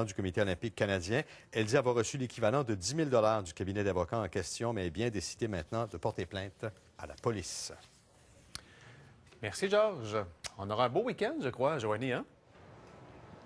du Comité olympique canadien. Elle dit avoir reçu l'équivalent de 10 000 du cabinet d'avocats en question, mais est bien décidée maintenant de porter plainte à la police. Merci, Georges. On aura un beau week-end, je crois, Joanie, hein?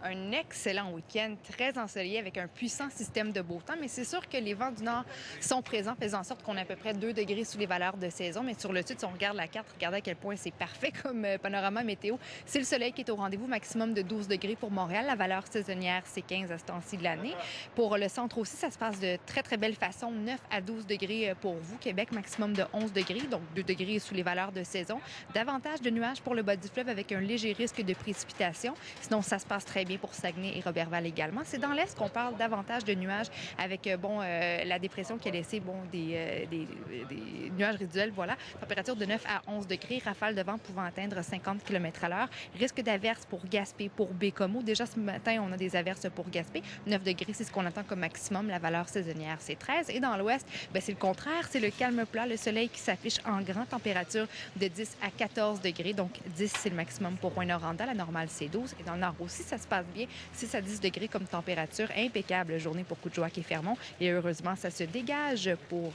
Un excellent week-end, très ensoleillé avec un puissant système de beau temps, mais c'est sûr que les vents du nord sont présents, faisant en sorte qu'on a à peu près 2 degrés sous les valeurs de saison. Mais sur le sud, si on regarde la carte, regardez à quel point c'est parfait comme panorama météo. C'est le soleil qui est au rendez-vous, maximum de 12 degrés pour Montréal. La valeur saisonnière, c'est 15 à ce temps-ci de l'année. Pour le centre aussi, ça se passe de très, très belle façon. 9 à 12 degrés pour vous. Québec, maximum de 11 degrés, donc 2 degrés sous les valeurs de saison. Davantage de nuages pour le bas du fleuve avec un léger risque de précipitation. Sinon, ça se passe très bien pour Saguenay et Roberval également. C'est dans l'est qu'on parle davantage de nuages avec la dépression qui a laissé des nuages résiduels. Voilà, température de 9 à 11 degrés, rafales de vent pouvant atteindre 50 km à l'heure. Risque d'averses pour Gaspé, pour Bécomo. Déjà ce matin, on a des averses pour Gaspé. 9 degrés, c'est ce qu'on attend comme maximum. La valeur saisonnière, c'est 13. Et dans l'ouest, c'est le contraire. C'est le calme plat, le soleil qui s'affiche en grande température de 10 à 14 degrés. Donc 10, c'est le maximum pour Rouyn-Noranda. La normale, c'est 12. Et dans le nord aussi, ça se passe bien. 6 à 10 degrés comme température. Impeccable journée pour Coudjoac et Fermont. Et heureusement, ça se dégage pour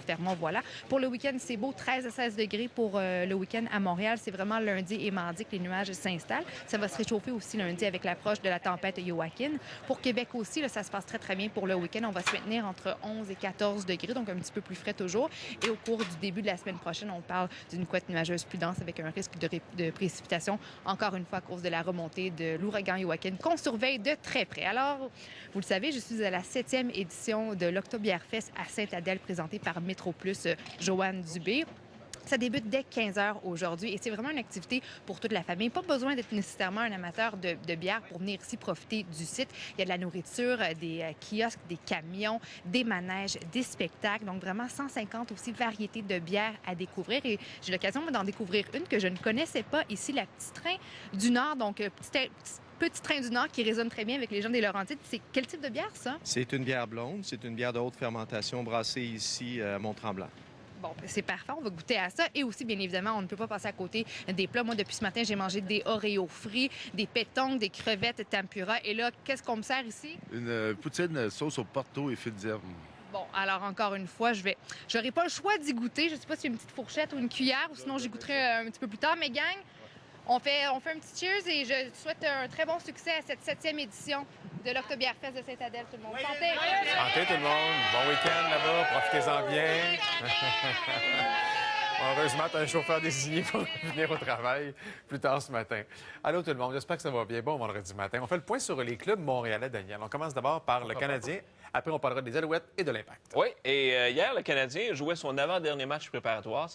Fermont. Voilà. Pour le week-end, c'est beau. 13 à 16 degrés pour le week-end à Montréal. C'est vraiment lundi et mardi que les nuages s'installent. Ça va se réchauffer aussi lundi avec l'approche de la tempête Joaquin. Pour Québec aussi, là, ça se passe très, très bien pour le week-end. On va se maintenir entre 11 et 14 degrés, donc un petit peu plus frais toujours. Et au cours du début de la semaine prochaine, on parle d'une couette nuageuse plus dense avec un risque de précipitation, encore une fois à cause de la remontée de l'ouragan Joaquin qu'on surveille de très près. Alors, vous le savez, je suis à la 7e édition de l'Octobière-Fest à Sainte-Adèle, présentée par Métroplus Joanne Dubé. Ça débute dès 15 h aujourd'hui et c'est vraiment une activité pour toute la famille. Pas besoin d'être nécessairement un amateur de bière pour venir ici profiter du site. Il y a de la nourriture, des kiosques, des camions, des manèges, des spectacles. Donc vraiment 150 aussi variétés de bières à découvrir. Et j'ai l'occasion d'en découvrir une que je ne connaissais pas ici, la Petit Train du Nord. Donc Petit Train du Nord qui résonne très bien avec les gens des Laurentides. C'est quel type de bière, ça? C'est une bière blonde. C'est une bière de haute fermentation brassée ici à Mont-Tremblant. Bon, c'est parfait, on va goûter à ça. Et aussi, bien évidemment, on ne peut pas passer à côté des plats. Moi, depuis ce matin, j'ai mangé des Oreos frits, des pétanques, des crevettes tempura. Et là, qu'est-ce qu'on me sert ici? Une poutine sauce au porto et fines d'herbe. Bon, alors encore une fois, j'aurai pas le choix d'y goûter. Je sais pas s'il y a une petite fourchette ou une cuillère, ou sinon j'y goûterai un petit peu plus tard. Mais gang, on fait un petit cheers et je souhaite un très bon succès à cette 7e édition de l'Octobière-Fest de Sainte-Adèle, tout le monde. Santé! Santé, tout le monde. Bon week-end là-bas. Profitez-en bien. Heureusement, tu as un chauffeur désigné pour venir au travail plus tard ce matin. Allô, tout le monde. J'espère que ça va bien. Bon vendredi matin. On fait le point sur les clubs montréalais, Daniel. On commence d'abord par le Canadien. Après, on parlera des Alouettes et de l'Impact. Oui, et hier, le Canadien jouait son avant-dernier match préparatoire.